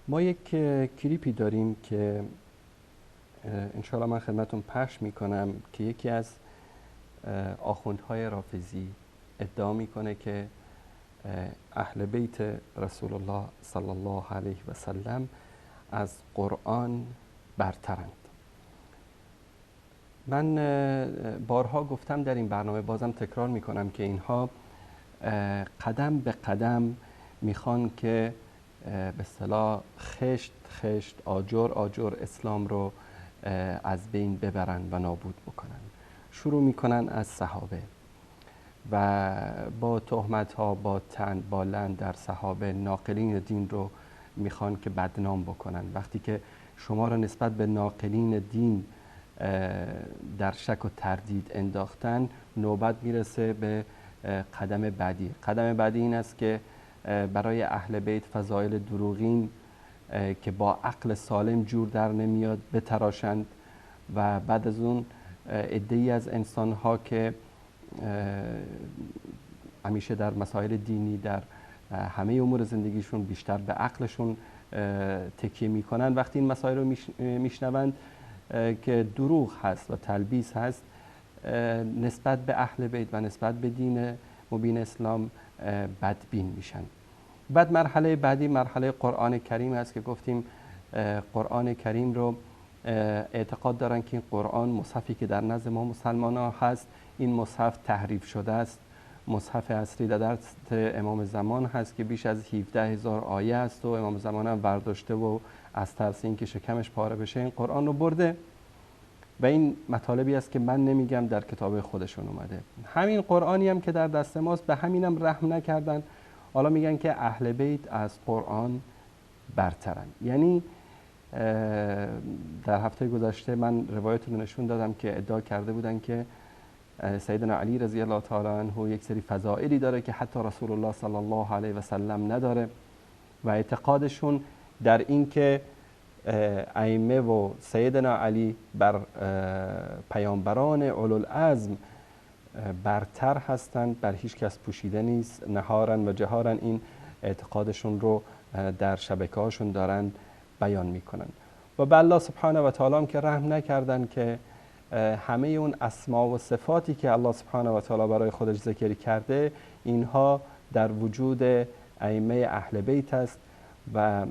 ما یک کلیپی داریم که انشاءالله من خدمتون پخش میکنم که یکی از آخوندهای رافضی ادعا میکنه که اهل بیت رسول الله صلی الله علیه و سلم از قرآن برترند. من بارها گفتم در این برنامه، بازم تکرار میکنم که اینها قدم به قدم میخوان که به اصطلاح خشت آجر اسلام رو از بین ببرن و نابود بکنن. شروع میکنن از صحابه و با تهمت ها، با طعن، با لعن در صحابه ناقلین دین رو میخوان که بدنام بکنن. وقتی که شما رو نسبت به ناقلین دین در شک و تردید انداختن، نوبت میرسه به قدم بعدی. قدم بعدی این است که برای اهل بیت فضایل دروغین که با عقل سالم جور در نمیاد بتراشند و بعد از اون عده‌ای از انسان‌ها که همیشه در مسائل دینی در همه امور زندگیشون بیشتر به عقلشون تکیه میکنن، وقتی این مسائل رو میشنوند که دروغ هست و تلبیس هست نسبت به اهل بیت و نسبت به دین مبین اسلام بدبین میشن. بعد مرحله بعدی مرحله قرآن کریم هست که گفتیم قرآن کریم رو اعتقاد دارن که این قرآن مصحفی که در نزد ما مسلمان ها هست، این مصحف تحریف شده است. مصحف اصلی در دست امام زمان هست که بیش از 17,000 آیه است و امام زمان هم برداشته و از ترس اینکه شکمش پاره بشه این قرآن رو برده و این مطالبی است که من نمیگم، در کتاب خودشون اومده. همین قرآنی هم که در دست ماست به همینم رحم نکردن، حالا میگن که اهل بیت از قرآن برترن. یعنی در هفته گذشته من روایتون نشون دادم که ادعا کرده بودن که سیدنا علی رضی الله تعالی عنه یک سری فضائلی داره که حتی رسول الله صلی الله علیه و سلم نداره و اعتقادشون در این که ائمه و سیدنا علی بر پیامبران اولوالعزم برتر هستند، بر هیچ کس پوشیده نیست، نهارن و جهارن این اعتقادشون رو در شبکه هاشون دارن بیان میکنن. و به الله سبحانه و تعالی هم که رحم نکردن که همه اون اسما و صفاتی که الله سبحانه و تعالی برای خودش ذکر کرده اینها در وجود ائمه اهل بیت است و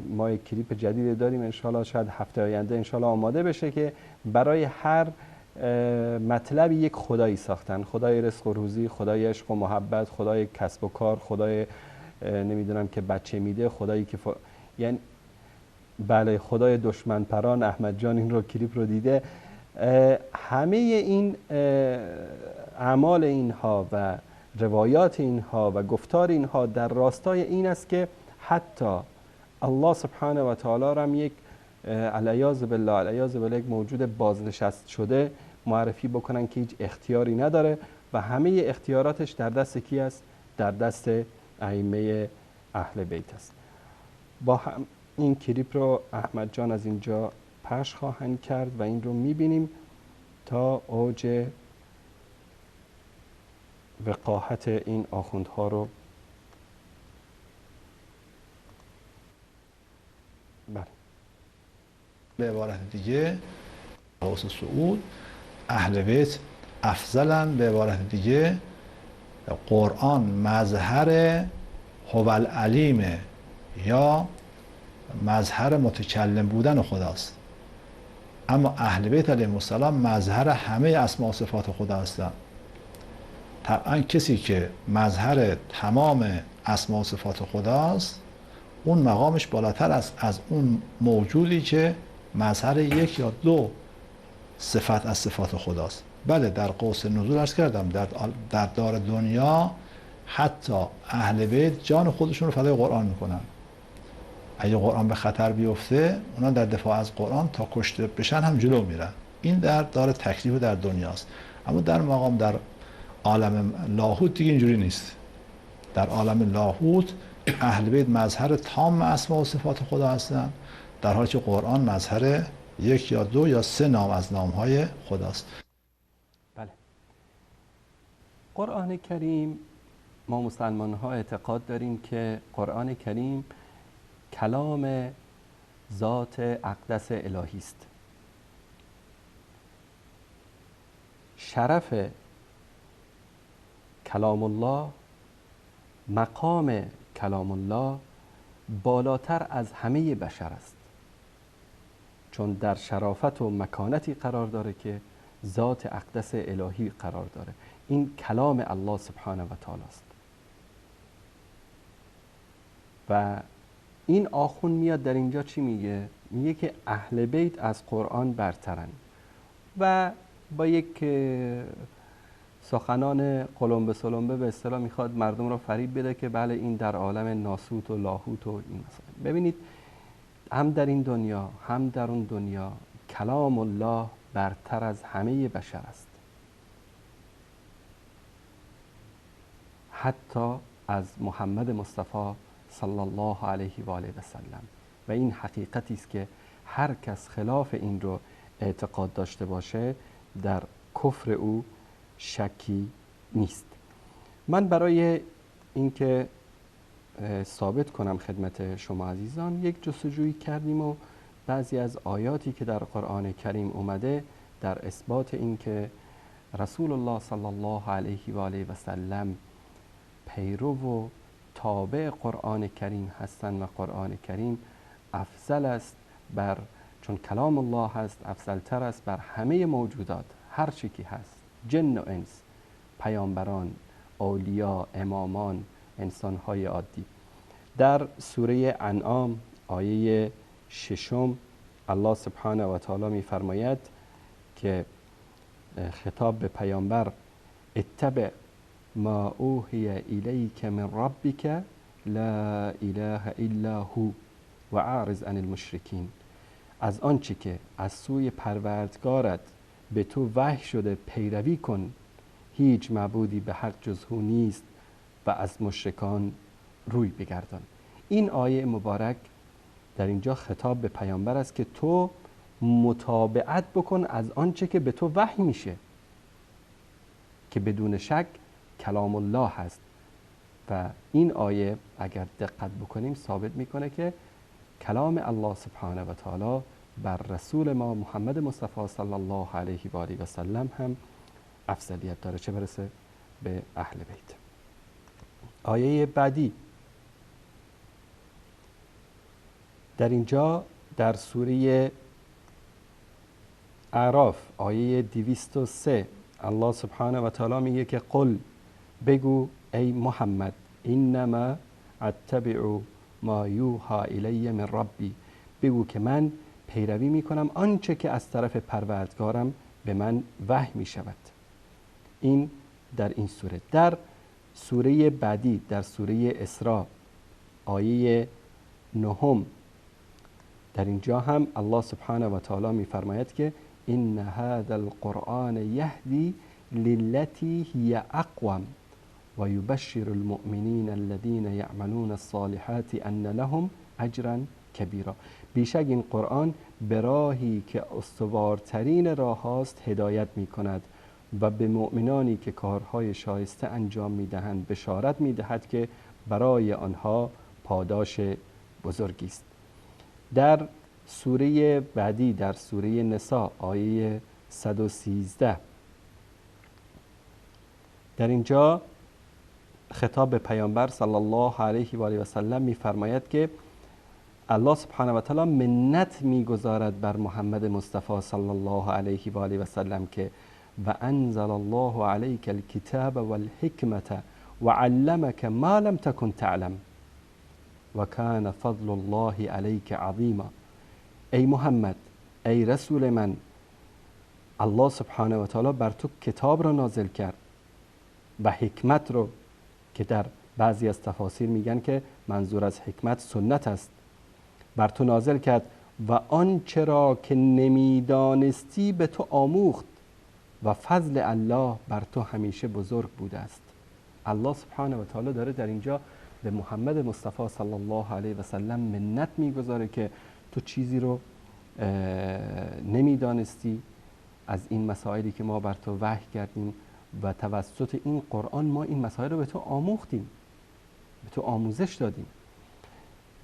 ما یک کلیپ جدید داریم انشالله شاید هفته آینده انشالله آماده بشه که برای هر مطلب یک خدایی ساختن، خدای رزق و روزی، خدای عشق و محبت، خدای کسب و کار، خدای نمیدونم که بچه میده، خدایی که یعنی بله خدای دشمن پران. احمد جان این رو کلیپ رو دیده. همه این اعمال اینها و روایات اینها و گفتار اینها در راستای این است که حتی الله سبحانه و تعالی را هم یک علیاذ بالله یک موجود بازنشست شده معرفی بکنن که هیچ اختیاری نداره و همه اختیاراتش در دست کی است؟ در دست ائمه اهل بیت است. با هم این کلیپ رو احمد جان از اینجا پخش خواهند کرد و این رو میبینیم تا اوج وقاحت این آخوندها رو. بله. به عبارت دیگه غوث سعود اهل بیت افضلن، به عبارت دیگه قرآن مظهر هو العلیمه یا مظهر متکلم بودن خداست، اما اهل بیت علیهم السلام مظهر همه اسماء و صفات خدا هستند. طبعا کسی که مظهر تمام اسماء و صفات خداست اون مقامش بالاتر است از اون موجودی که مظهر یک یا دو صفت از صفات خداست. بله در قوس نزول عرض کردم در دار دنیا حتی اهل بیت جان خودشون رو فدای قرآن میکنن. اگه قرآن به خطر بیفته اونا در دفاع از قرآن تا کشته بشن هم جلو میرن. این در دار تکلیف در دنیاست. اما در مقام در عالم لاهوت دیگه اینجوری نیست. در عالم لاهوت اهل بیت مظهر تام اسما و صفات خدا هستند، در حالی که قرآن مظهر یک یا دو یا سه نام از نامهای خداست. بله. قرآن کریم، ما مسلمان ها اعتقاد داریم که قرآن کریم کلام ذات اقدس الهی است. شرف کلام الله، مقام کلام الله بالاتر از همه بشر است، چون در شرافت و مکانتی قرار داره که ذات اقدس الهی قرار داره. این کلام الله سبحانه و تعالی است. و این آخون میاد در اینجا چی میگه؟ میگه که اهل بیت از قرآن برترن و با یک سخنان قلمبه سلمبه به اصطلاح میخواد مردم رو فریب بده که بله این در عالم ناسوت و لاهوت و این مثلا. ببینید هم در این دنیا هم در اون دنیا کلام الله برتر از همه بشر است، حتی از محمد مصطفی صلی الله علیه و آله و سلم. و این حقیقتی است که هر کس خلاف این رو اعتقاد داشته باشه در کفر او شکی نیست. من برای اینکه ثابت کنم خدمت شما عزیزان یک جستجویی کردیم و بعضی از آیاتی که در قرآن کریم اومده در اثبات اینکه رسول الله صلی الله علیه و آله و سلم پیرو و تابع قرآن کریم هستند و قرآن کریم افضل است بر، چون کلام الله هست، افضلتر است بر همه موجودات، هر چی که هست، جن و انس، پیامبران، اولیاء، امامان، انسان‌های عادی. در سوره انعام آیه 6 الله سبحانه و تعالی می‌فرماید که خطاب به پیامبر اتبع ما اوحی الیک من ربک لا اله الا هو و اعرض عن المشرکین. از آنچه که از سوی پروردگارت به تو وحی شده پیروی کن، هیچ معبودی به حق جز او نیست و از مشرکان روی بگردان. این آیه مبارک در اینجا خطاب به پیامبر است که تو متابعت بکن از آنچه که به تو وحی میشه، که بدون شک کلام الله هست. و این آیه اگر دقت بکنیم ثابت میکنه که کلام الله سبحانه و تعالی بر رسول ما محمد مصطفی صلی الله علیه و آله و سلم هم افضلیت داره، چه برسه به اهل بیت. آیه بعدی در اینجا در سوره اعراف آیه 203 الله سبحانه و تعالی میگه که قل، بگو ای محمد، انما اتبع ما یوحى الی من ربی، بگو که من پیروی میکنم آنچه که از طرف پروردگارم به من وحی میشود. این در این سوره. در سوره بعدی در سوره اسراء آیه 9 در اینجا هم الله سبحانه و تعالی میفرماید که ان هذا القرآن یهدی للتی هی اقوم و یبشر المؤمنین الذین یعملون الصالحات ان لهم اجرا کبیرا. بیشک این قرآن به راهی که استوارترین راه هاست هدایت می کند و به مؤمنانی که کارهای شایسته انجام می دهند بشارت می دهد که برای آنها پاداش بزرگی است. در سوره بعدی در سوره نساء آیه 113 در اینجا خطاب به پیامبر صلی الله علیه و آله و سلم می‌فرماید که الله سبحانه و تعالی منت می‌گذارد بر محمد مصطفی صلی الله علیه و آله و سلم که و انزل الله علیک الکتاب والحکمة وعلمک ما لم تکن تعلم و کان فضل الله علیک عظیما. ای محمد، ای رسول من، الله سبحانه و تعالی بر تو کتاب را نازل کرد و حکمت رو که در بعضی از تفاسیر میگن که منظور از حکمت سنت است بر تو نازل کرد و آنچه را که نمیدانستی به تو آموخت و فضل الله بر تو همیشه بزرگ بوده است. الله سبحانه و تعالی داره در اینجا به محمد مصطفی صلی الله علیه و سلم منت میگذاره که تو چیزی رو نمیدانستی از این مسائلی که ما بر تو وحی کردیم و توسط این قرآن ما این مسائل رو به تو آموختیم، به تو آموزش دادیم.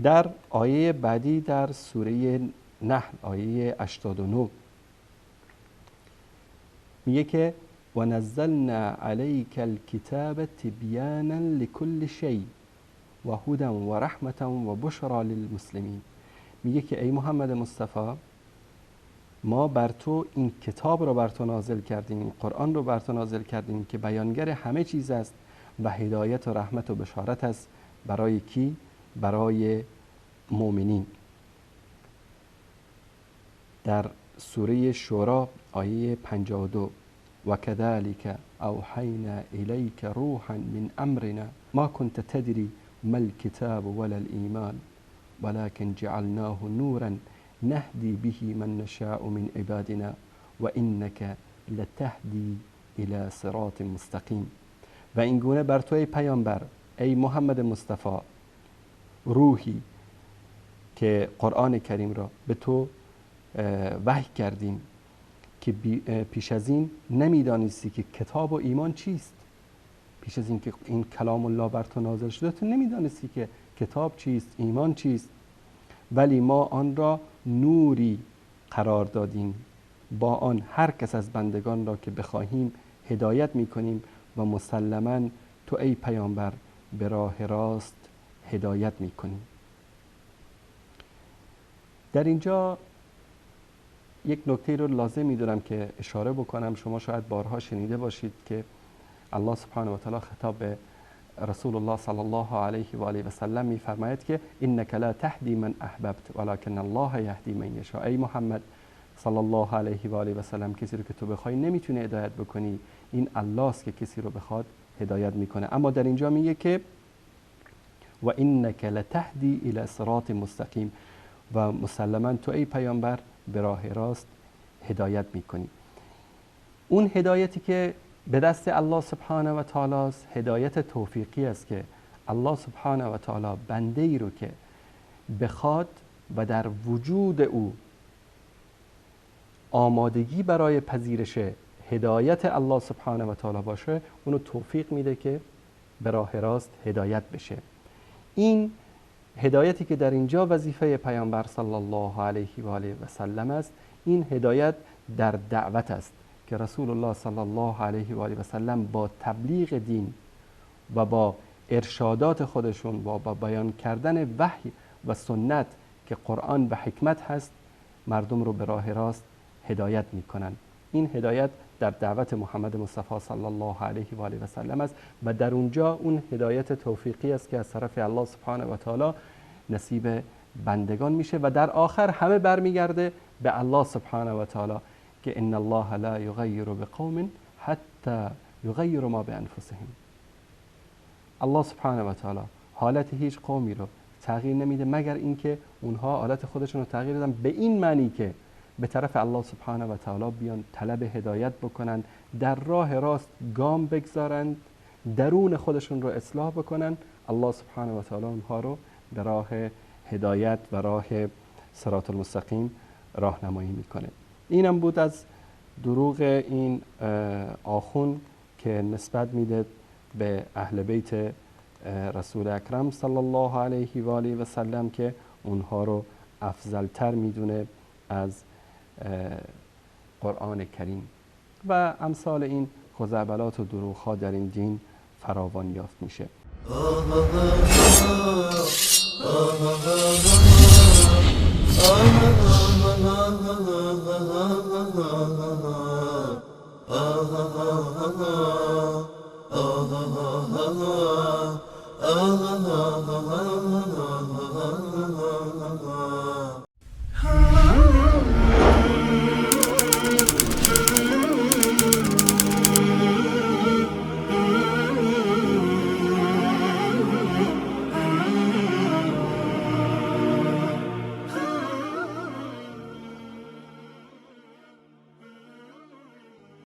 در آیه بعدی در سوره نحل آیه 89 میگه که و نزلنا علیک الکتاب تبیانا لكل شیء و هدی و رحمة و بشرى للمسلمین. میگه که ای محمد مصطفی ما بر تو این کتاب رو بر تو نازل کردیم، این قرآن رو بر تو نازل کردیم که بیانگر همه چیز است و هدایت و رحمت و بشارت است. برای کی؟ برای مؤمنین. در سوره شورا آیه 52 و كذلك اوحینا الیک روحا من امرنا ما كنت تدری ما الكتاب ولا الایمان ولكن جعلناه نورا نهدی به من نشاء من عبادنا و انک لتهدی الى صراط مستقیم. و این گونه بر تو ای پیامبر، ای محمد مصطفی، روحی که قرآن کریم را به تو وحی کردیم که پیش از این نمیدانستی که کتاب و ایمان چیست. پیش از این که این کلام الله بر تو نازل شده تو نمیدانستی که کتاب چیست، ایمان چیست، ولی ما آن را نوری قرار دادیم، با آن هر کس از بندگان را که بخواهیم هدایت میکنیم و مسلماً تو ای پیامبر به راه راست هدایت میکنیم. در اینجا یک نکته رو لازم میدونم که اشاره بکنم. شما شاید بارها شنیده باشید که الله سبحانه و تعالی خطاب به رسول الله صلی الله علیه و آله و سلم میفرماید که انک لا تهدی من احببت ولکن الله یهدی من یشاء. ای محمد صلی الله علیه و آله و سلم، کسی رو که تو بخوای نمیتونه هدایت بکنی، این الله است که کسی رو بخواد هدایت میکنه. اما در اینجا میگه که و انک لتهدی الی صراط مستقیم، و مسلما تو ای پیامبر به راه راست هدایت میکنی. اون هدایتی که به دست الله سبحانه و تعالی است هدایت توفیقی است که الله سبحانه و تعالی بنده ای رو که بخواد و در وجود او آمادگی برای پذیرش هدایت الله سبحانه و تعالی باشه، اونو توفیق میده که به راه راست هدایت بشه. این هدایتی که در اینجا وظیفه پیامبر صلی الله علیه و آله و سلم است، این هدایت در دعوت است که رسول الله صلی الله علیه و آله و سلم با تبلیغ دین و با ارشادات خودشون و با بیان کردن وحی و سنت که قرآن و حکمت هست مردم رو به راه راست هدایت میکنن. این هدایت در دعوت محمد مصطفی صلی الله علیه و آله و سلم است و در اونجا اون هدایت توفیقی است که از طرف الله سبحانه و تعالی نصیب بندگان میشه و در آخر همه برمیگرده به الله سبحانه و تعالی که ان الله لا یغیر بقوم حتی یغیروا ما بانفسهم. الله سبحانه و تعالی حالت هیچ قومی رو تغییر نمیده مگر اینکه اونها حالت خودشون رو تغییر بدن، به این معنی که به طرف الله سبحانه و تعالی بیان طلب هدایت بکنن، در راه راست گام بگذارند، درون خودشون رو اصلاح بکنن. الله سبحانه و تعالی اونها رو به راه هدایت و راه صراط المستقیم راهنمایی میکنه. اینم بود از دروغ این آخوند که نسبت میده به اهل بیت رسول اکرم صلی الله علیه و آله و سلم که اونها رو افضلتر میدونه از قرآن کریم و امثال این خزعبلات و دروغ ها در این دین فراوان یافت میشه.